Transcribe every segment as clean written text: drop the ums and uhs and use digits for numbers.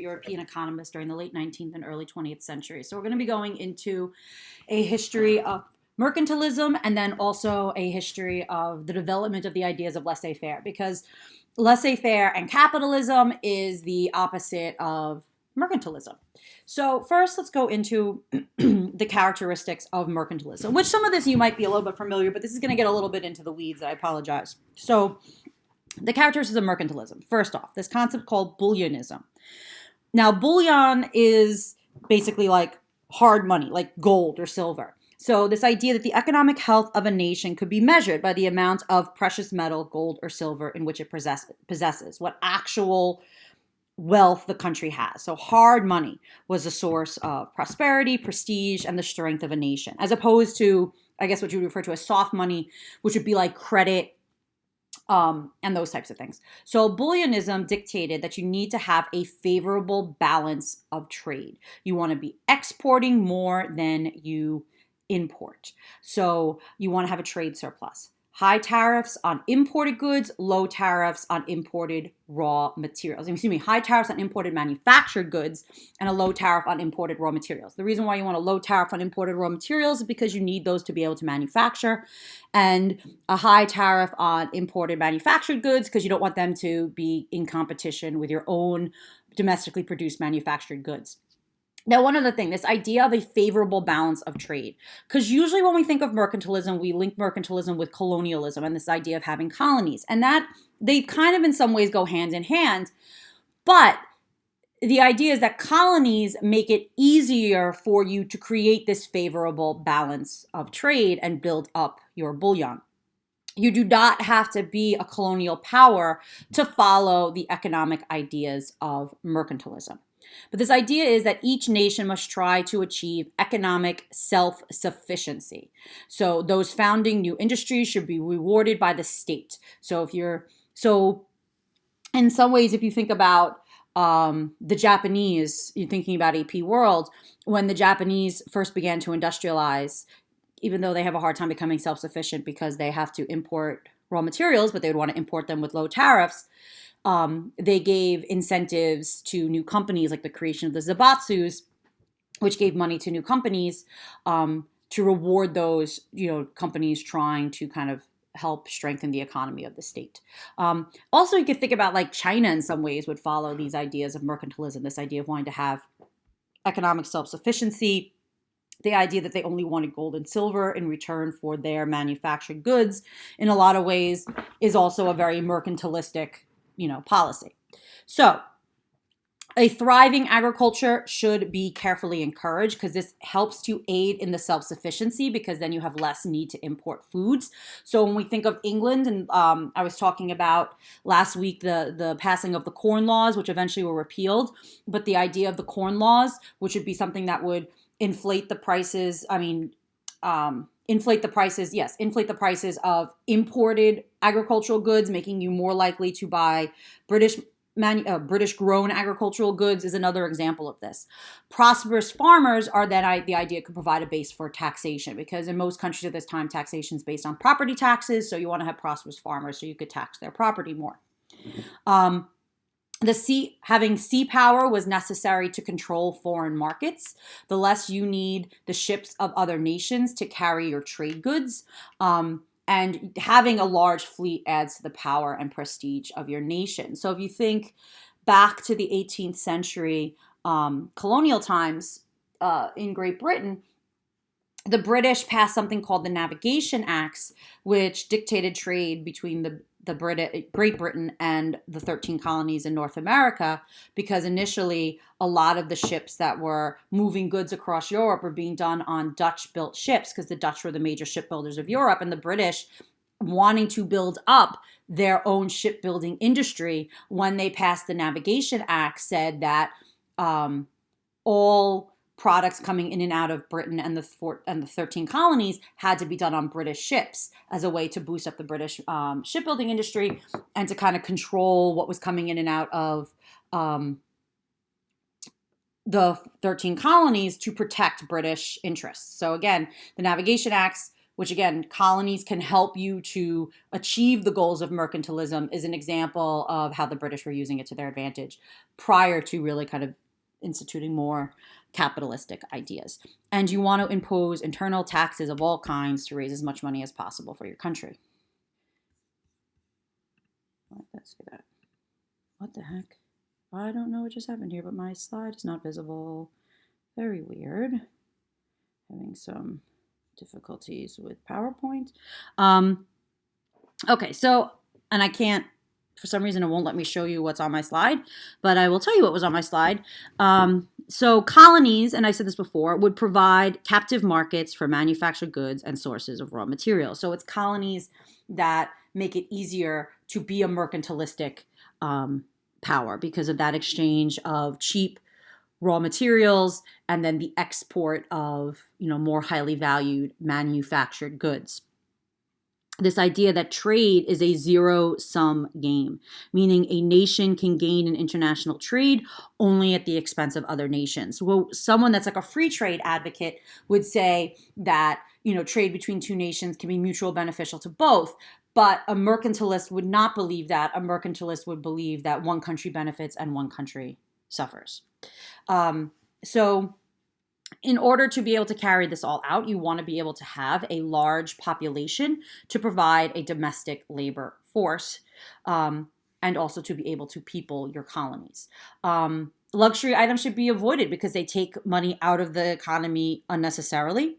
European economists during the late 19th and early 20th century. So we're going to be going into a history of mercantilism and then also a history of the development of the ideas of laissez-faire, because laissez-faire and capitalism is the opposite of mercantilism. So first, let's go into the characteristics of mercantilism, which some of this you might be a little bit familiar, but this is going to get a little bit into the weeds. I apologize. So the characteristics of mercantilism. First off, this concept called bullionism. Now, bullion is basically like hard money, like gold or silver. So this idea that the economic health of a nation could be measured by the amount of precious metal, gold or silver, in which it possesses, what actual wealth the country has. So hard money was a source of prosperity, prestige, and the strength of a nation, as opposed to, I guess, what you would refer to as soft money, which would be like credit, and those types of things. So bullionism dictated that you need to have a favorable balance of trade. You want to be exporting more than you import. So you want to have a trade surplus. High tariffs on imported goods, low tariffs on imported raw materials. High tariffs on imported manufactured goods and a low tariff on imported raw materials. The reason why you want a low tariff on imported raw materials is because you need those to be able to manufacture, and a high tariff on imported manufactured goods because you don't want them to be in competition with your own domestically produced manufactured goods. Now, one other thing, this idea of a favorable balance of trade, because usually when we think of mercantilism, we link mercantilism with colonialism and this idea of having colonies, and that they kind of in some ways go hand in hand. But the idea is that colonies make it easier for you to create this favorable balance of trade and build up your bullion. You do not have to be a colonial power to follow the economic ideas of mercantilism. But this idea is that each nation must try to achieve economic self-sufficiency. So those founding new industries should be rewarded by the state. So in some ways, if you think about the Japanese, you're thinking about AP World, when the Japanese first began to industrialize, even though they have a hard time becoming self-sufficient because they have to import raw materials, but they would want to import them with low tariffs. They gave incentives to new companies, like the creation of the Zaibatsus, which gave money to new companies to reward those, companies trying to kind of help strengthen the economy of the state. Also, you could think about like China in some ways would follow these ideas of mercantilism, this idea of wanting to have economic self-sufficiency, the idea that they only wanted gold and silver in return for their manufactured goods, in a lot of ways, is also a very mercantilistic policy. So a thriving agriculture should be carefully encouraged because this helps to aid in the self-sufficiency, because then you have less need to import foods. So when we think of England, and I was talking about last week the passing of the corn laws, which eventually were repealed, but the idea of the corn laws, which would be something that would inflate the prices, inflate the prices of imported agricultural goods, making you more likely to buy British-grown agricultural goods is another example of this. Prosperous farmers are then the idea could provide a base for taxation, because in most countries at this time, taxation is based on property taxes. So you want to have prosperous farmers so you could tax their property more. Having sea power was necessary to control foreign markets. The less you need the ships of other nations to carry your trade goods. And having a large fleet adds to the power and prestige of your nation. So if you think back to the 18th century colonial times in Great Britain, the British passed something called the Navigation Acts, which dictated trade between the Great Britain and the 13 colonies in North America, because initially a lot of the ships that were moving goods across Europe were being done on Dutch-built ships, because the Dutch were the major shipbuilders of Europe, and the British, wanting to build up their own shipbuilding industry, when they passed the Navigation Act, said that all products coming in and out of Britain and the 13 colonies had to be done on British ships as a way to boost up the British shipbuilding industry and to kind of control what was coming in and out of the 13 colonies to protect British interests. So again, the Navigation Acts which again, colonies can help you to achieve the goals of mercantilism, is an example of how the British were using it to their advantage prior to really kind of instituting more capitalistic ideas. And you want to impose internal taxes of all kinds to raise as much money as possible for your country. Let's see that. What the heck? I don't know what just happened here, but my slide is not visible. Very weird. Having some difficulties with PowerPoint. Okay, so, and I can't, for some reason, it won't let me show you what's on my slide, but I will tell you what was on my slide. So colonies, and I said this before, would provide captive markets for manufactured goods and sources of raw materials. So it's colonies that make it easier to be a mercantilistic power because of that exchange of cheap raw materials and then the export of, more highly valued manufactured goods. This idea that trade is a zero-sum game, meaning a nation can gain in international trade only at the expense of other nations. Well, someone that's like a free trade advocate would say that, trade between two nations can be mutually beneficial to both. But a mercantilist would not believe that. A mercantilist would believe that one country benefits and one country suffers. So in order to be able to carry this all out, you want to be able to have a large population to provide a domestic labor force, and also to be able to people your colonies. Luxury items should be avoided because they take money out of the economy unnecessarily.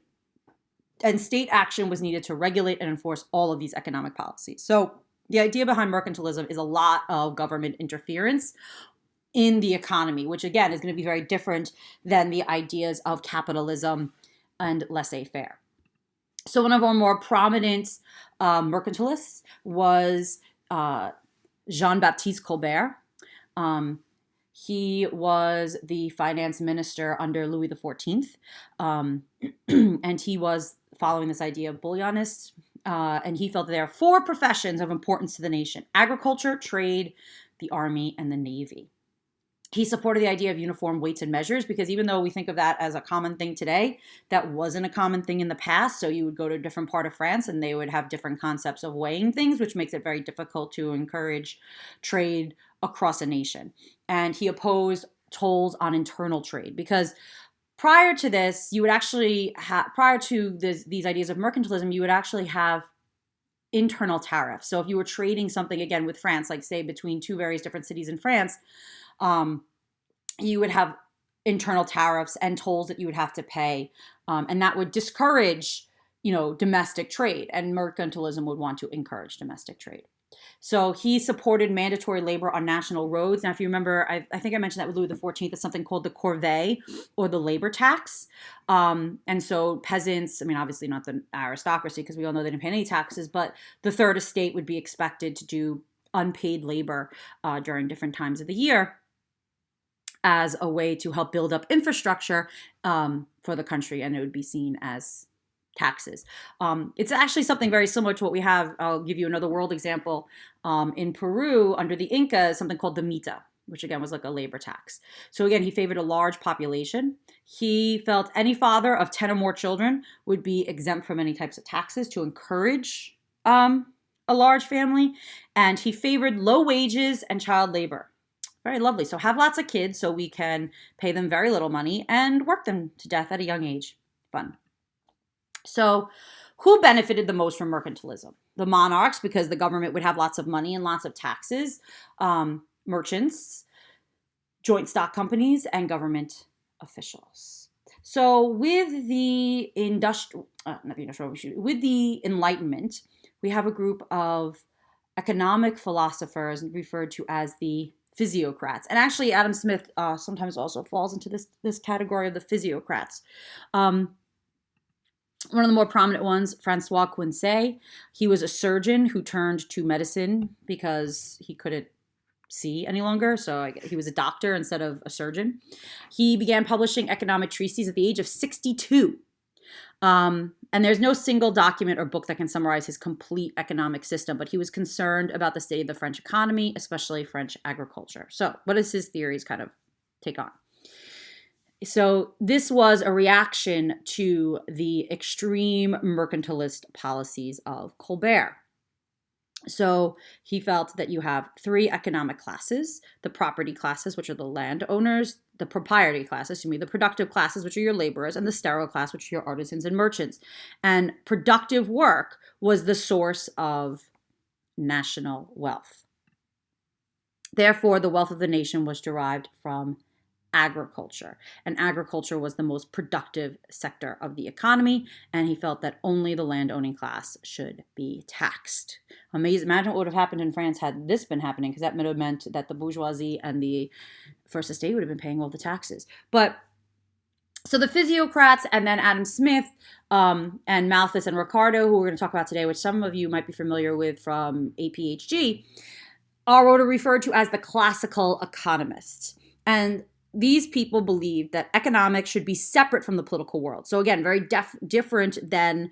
And state action was needed to regulate and enforce all of these economic policies. So the idea behind mercantilism is a lot of government interference in the economy, which again is going to be very different than the ideas of capitalism and laissez-faire. So one of our more prominent mercantilists was Jean-Baptiste Colbert. He was the finance minister under Louis XIV, and he was following this idea of bullionists, and he felt that there are four professions of importance to the nation: agriculture, trade, the army, and the navy. He supported the idea of uniform weights and measures because even though we think of that as a common thing today, that wasn't a common thing in the past. So you would go to a different part of France and they would have different concepts of weighing things, which makes it very difficult to encourage trade across a nation. And he opposed tolls on internal trade because prior to this, you would actually prior to these ideas of mercantilism, you would actually have internal tariffs. So if you were trading something, again, with France, like say between two various different cities in France, you would have internal tariffs and tolls that you would have to pay. And that would discourage, domestic trade, and mercantilism would want to encourage domestic trade. So he supported mandatory labor on national roads. Now, if you remember, I think I mentioned that with Louis XIV, it's something called the corvée or the labor tax. And so peasants, obviously not the aristocracy because we all know they didn't pay any taxes, but the third estate would be expected to do unpaid labor during different times of the year as a way to help build up infrastructure for the country, and it would be seen as taxes. It's actually something very similar to what we have. I'll give you another world example. In Peru, under the Incas, something called the mita, which again was like a labor tax. So again, he favored a large population. He felt any father of 10 or more children would be exempt from any types of taxes to encourage a large family. And he favored low wages and child labor. Very lovely. So have lots of kids so we can pay them very little money and work them to death at a young age. Fun. So who benefited the most from mercantilism? The monarchs, because the government would have lots of money and lots of taxes, merchants, joint stock companies, and government officials. So with the with the Enlightenment, we have a group of economic philosophers referred to as the physiocrats. And actually, Adam Smith sometimes also falls into this category of the physiocrats. One of the more prominent ones, Francois Quincy. He was a surgeon who turned to medicine because he couldn't see any longer. So he was a doctor instead of a surgeon. He began publishing economic treatises at the age of 62. And there's no single document or book that can summarize his complete economic system, but he was concerned about the state of the French economy, especially French agriculture. So what does his theories kind of take on? So this was a reaction to the extreme mercantilist policies of Colbert. So he felt that you have three economic classes: the property classes, which are the landowners; the propriety classes, the productive classes, which are your laborers; and the sterile class, which are your artisans and merchants. And productive work was the source of national wealth. Therefore, the wealth of the nation was derived from agriculture, and agriculture was the most productive sector of the economy, and he felt that only the landowning class should be taxed. Amazing. Imagine what would have happened in France had this been happening, because that would have meant that the bourgeoisie and the first estate would have been paying all the taxes. But so the physiocrats, and then Adam Smith, and Malthus and Ricardo, who we're going to talk about today, which some of you might be familiar with from APHG, are what are referred to as the classical economists. And these people believed that economics should be separate from the political world. So again, very different than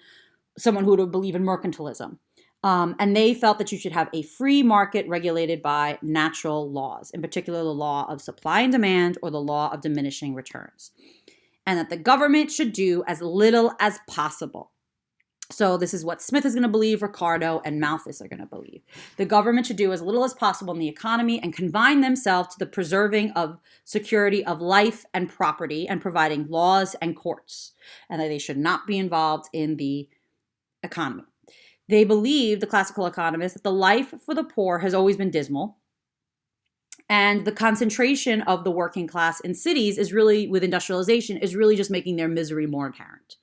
someone who would believe in mercantilism. And they felt that you should have a free market regulated by natural laws, in particular the law of supply and demand, or the law of diminishing returns. And that the government should do as little as possible. So this is what Smith is going to believe, Ricardo and Malthus are going to believe. The government should do as little as possible in the economy and confine themselves to the preserving of security of life and property and providing laws and courts, and that they should not be involved in the economy. They believe, the classical economists, that the life for the poor has always been dismal, and the concentration of the working class in cities is really, with industrialization, is really just making their misery more apparent.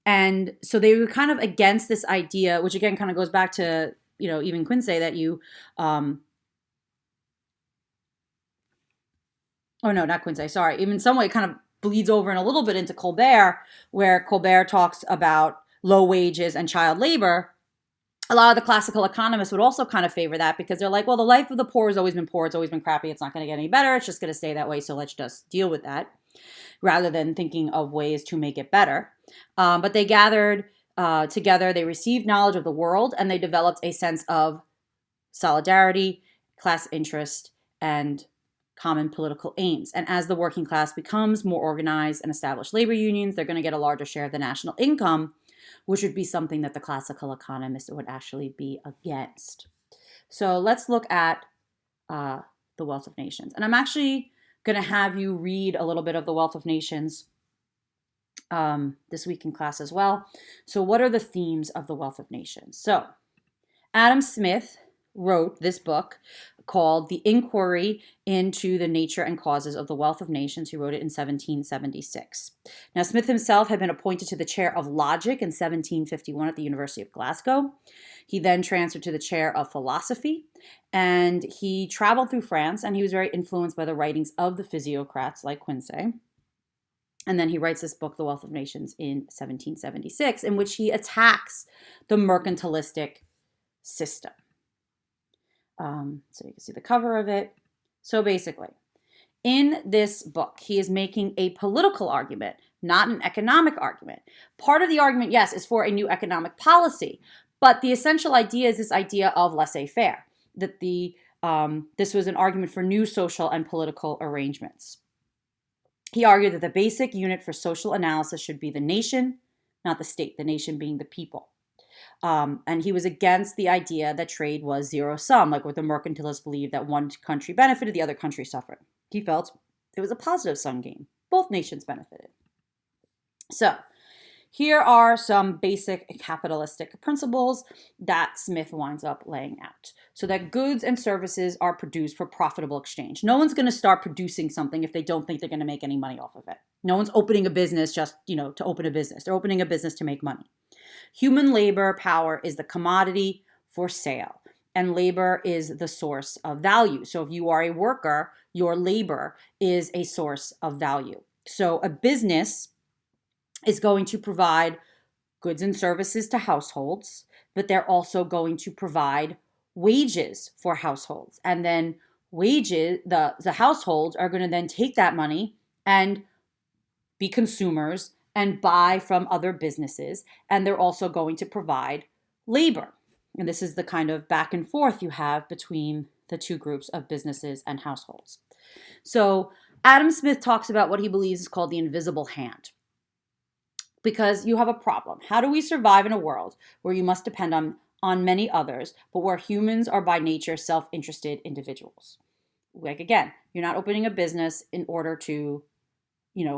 And so they were kind of against this idea, which again kind of goes back to, even Quincy, that you, oh no, not Quincy, sorry. Even in some way it kind of bleeds over in a little bit into Colbert, where Colbert talks about low wages and child labor. A lot of the classical economists would also kind of favor that, because they're like, well, the life of the poor has always been poor. It's always been crappy. It's not going to get any better. It's just going to stay that way. So let's just deal with that, rather than thinking of ways to make it better. But they gathered together, they received knowledge of the world, and they developed a sense of solidarity, class interest, and common political aims. And as the working class becomes more organized and established labor unions, they're going to get a larger share of the national income, which would be something that the classical economists would actually be against. So let's look at The Wealth of Nations. And I'm actually going to have you read a little bit of The Wealth of Nations this week in class as well. So what are the themes of The Wealth of Nations? So Adam Smith wrote this book called The Inquiry into the Nature and Causes of the Wealth of Nations. He wrote it in 1776. Now, Smith himself had been appointed to the chair of logic in 1751 at the University of Glasgow. He then transferred to the chair of philosophy, and he traveled through France, and he was very influenced by the writings of the physiocrats like Quincy. And then he writes this book, The Wealth of Nations, in 1776, in which he attacks the mercantilistic system. So you can see the cover of it. So basically, in this book, he is making a political argument, not an economic argument. Part of the argument, yes, is for a new economic policy, but the essential idea is this idea of laissez-faire, that this was an argument for new social and political arrangements. He argued that the basic unit for social analysis should be the nation, not the state, the nation being the people. And he was against the idea that trade was zero-sum, like what the mercantilists believed, that one country benefited, the other country suffered. He felt it was a positive-sum game. Both nations benefited. So here are some basic capitalistic principles that Smith winds up laying out. So that goods and services are produced for profitable exchange. No one's going to start producing something if they don't think they're going to make any money off of it. No one's opening a business just, to open a business. They're opening a business to make money. Human labor power is the commodity for sale, and labor is the source of value. So if you are a worker, your labor is a source of value. So a business is going to provide goods and services to households, but they're also going to provide wages for households. And then wages, the households are going to then take that money and be consumers and buy from other businesses, and they're also going to provide labor. And this is the kind of back and forth you have between the two groups of businesses and households. So Adam Smith talks about what he believes is called the invisible hand. Because you have a problem. How do we survive in a world where you must depend on many others, but where humans are by nature self-interested individuals? Like, again, you're not opening a business in order to,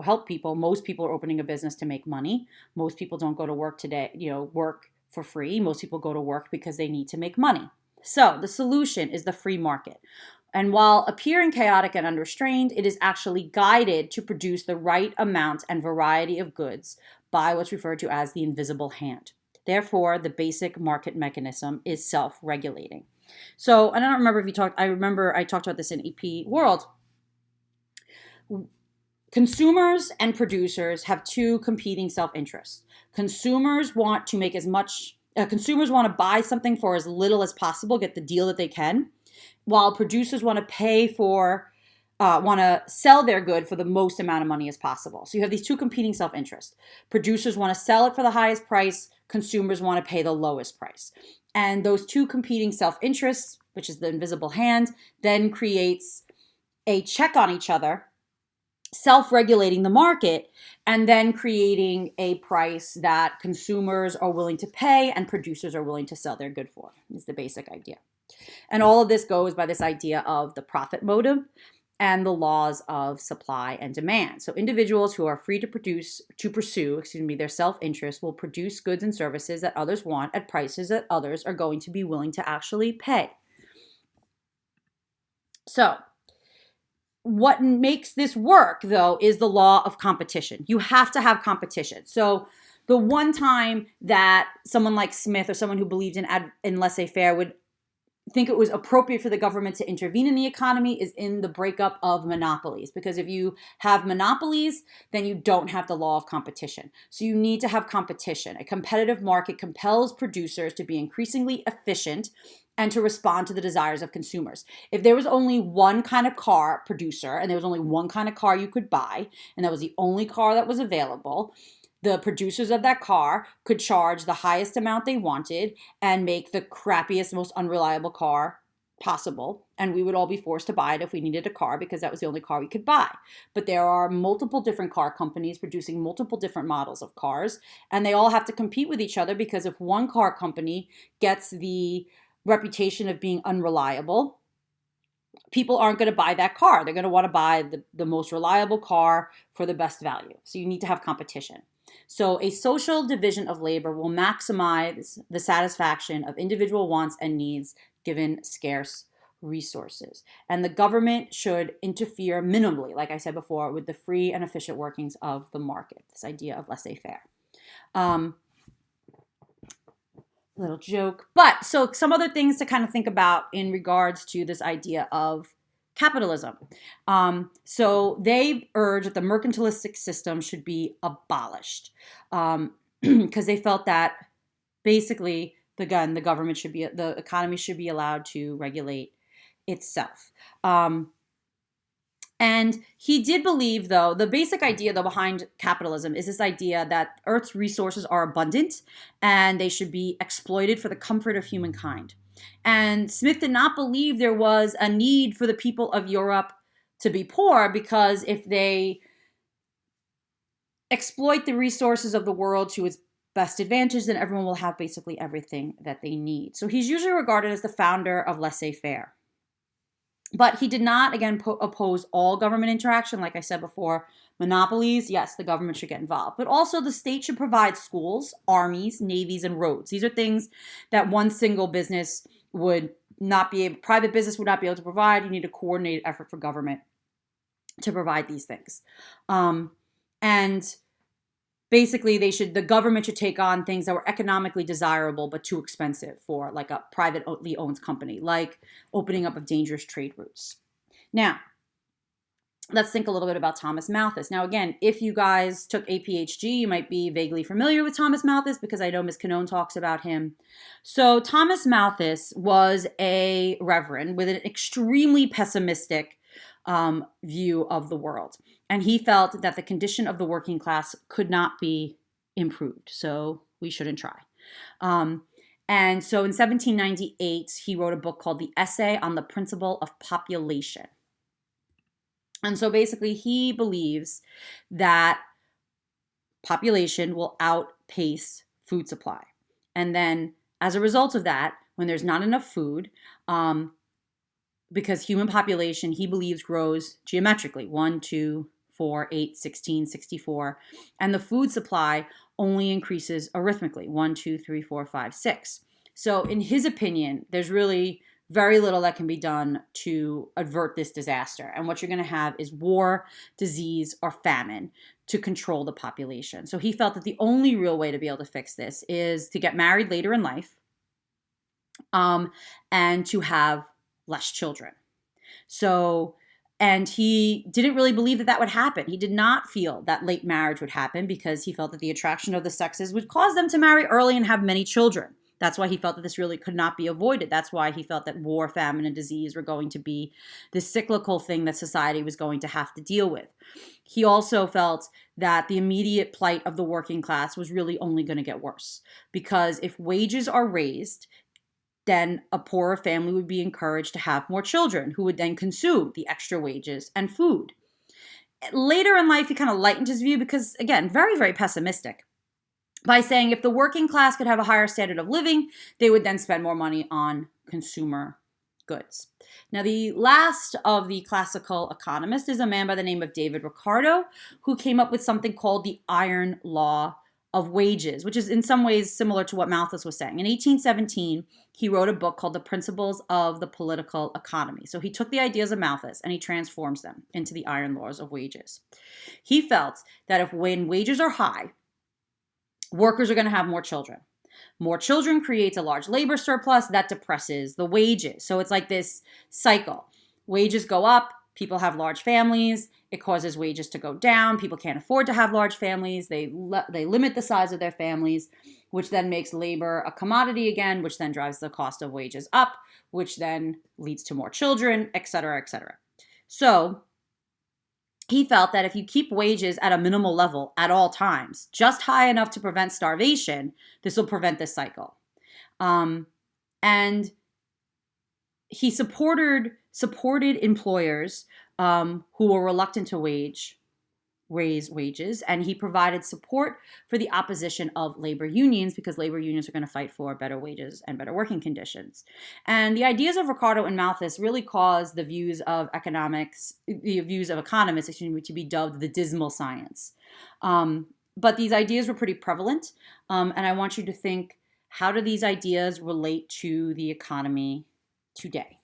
help people. Most people are opening a business to make money. Most people don't go to work today, work for free. Most people go to work because they need to make money. So the solution is the free market. And while appearing chaotic and unrestrained, it is actually guided to produce the right amount and variety of goods by what's referred to as the invisible hand. Therefore, the basic market mechanism is self-regulating. So, and I don't remember if you talked, I remember I talked about this in EP World. Consumers and producers have two competing self-interests. Consumers want to make as much, consumers want to buy something for as little as possible, get the deal that they can, while producers want to pay for, want to sell their good for the most amount of money as possible. So you have these two competing self-interests. Producers want to sell it for the highest price. Consumers want to pay the lowest price. And those two competing self-interests, which is the invisible hand, then creates a check on each other, self-regulating the market, and then creating a price that consumers are willing to pay and producers are willing to sell their good for, is the basic idea. And all of this goes by this idea of the profit motive and the laws of supply and demand. So individuals who are free to pursue their self-interest will produce goods and services that others want at prices that others are going to be willing to actually pay. So what makes this work, though, is the law of competition. You have to have competition. So the one time that someone like Smith or someone who believed in laissez-faire would think it was appropriate for the government to intervene in the economy is in the breakup of monopolies. Because if you have monopolies, then you don't have the law of competition. So you need to have competition. A competitive market compels producers to be increasingly efficient and to respond to the desires of consumers. If there was only one kind of car producer and there was only one kind of car you could buy, and that was the only car that was available, the producers of that car could charge the highest amount they wanted and make the crappiest, most unreliable car possible. And we would all be forced to buy it if we needed a car because that was the only car we could buy. But there are multiple different car companies producing multiple different models of cars, and they all have to compete with each other because if one car company gets the reputation of being unreliable, people aren't going to buy that car. They're going to want to buy the most reliable car for the best value. So you need to have competition. So a social division of labor will maximize the satisfaction of individual wants and needs given scarce resources. And the government should interfere minimally, like I said before, with the free and efficient workings of the market. This idea of laissez-faire. Little joke. But so some other things to kind of think about in regards to this idea of capitalism. So they urge that the mercantilistic system should be abolished because they felt that basically the government should be, the economy should be allowed to regulate itself. And he did believe, though, the basic idea, though, behind capitalism is this idea that Earth's resources are abundant and they should be exploited for the comfort of humankind. And Smith did not believe there was a need for the people of Europe to be poor because if they exploit the resources of the world to its best advantage, then everyone will have basically everything that they need. So he's usually regarded as the founder of laissez-faire. But he did not, again, oppose all government interaction. Like I said before, monopolies, yes, the government should get involved. But also the state should provide schools, armies, navies, and roads. These are things that one single business would not be able, private business would not be able to provide. You need a coordinated effort for government to provide these things. And basically, the government should take on things that were economically desirable but too expensive for like a privately owned company, like opening up of dangerous trade routes. Now, let's think a little bit about Thomas Malthus. Now, again, if you guys took a PhD, you might be vaguely familiar with Thomas Malthus because I know Ms. Canone talks about him. So Thomas Malthus was a reverend with an extremely pessimistic view of the world. And he felt that the condition of the working class could not be improved, so we shouldn't try. And so in 1798, he wrote a book called The Essay on the Principle of Population. And so basically he believes that population will outpace food supply. And then as a result of that, when there's not enough food, because human population, he believes, grows geometrically, 1, 2, 4, 8, 16, 64, and the food supply only increases arithmetically, 1, 2, 3, 4, 5, 6. So in his opinion, there's really very little that can be done to avert this disaster. And what you're going to have is war, disease, or famine to control the population. So he felt that the only real way to be able to fix this is to get married later in life, and to have less children. So, and he didn't really believe that that would happen. He did not feel that late marriage would happen because he felt that the attraction of the sexes would cause them to marry early and have many children. That's why he felt that this really could not be avoided. That's why he felt that war, famine, and disease were going to be this cyclical thing that society was going to have to deal with. He also felt that the immediate plight of the working class was really only going to get worse, because if wages are raised, then a poorer family would be encouraged to have more children who would then consume the extra wages and food. Later in life, he kind of lightened his view because, again, very, very pessimistic, by saying if the working class could have a higher standard of living, they would then spend more money on consumer goods. Now, the last of the classical economists is a man by the name of David Ricardo, who came up with something called the iron law of wages, which is in some ways similar to what Malthus was saying. In 1817, he wrote a book called The Principles of the Political Economy. So he took the ideas of Malthus and he transforms them into the iron laws of wages. He felt that if when wages are high, workers are going to have more children. More children creates a large labor surplus that depresses the wages. So it's like this cycle. Wages go up, people have large families, it causes wages to go down, people can't afford to have large families, they limit the size of their families, which then makes labor a commodity again, which then drives the cost of wages up, which then leads to more children, et cetera, et cetera. So he felt that if you keep wages at a minimal level at all times, just high enough to prevent starvation, this will prevent this cycle. And he supported employers who were reluctant to raise wages, and he provided support for the opposition of labor unions because labor unions are going to fight for better wages and better working conditions. And the ideas of Ricardo and Malthus really caused the views of economists, to be dubbed the dismal science. But these ideas were pretty prevalent, and I want you to think, how do these ideas relate to the economy today?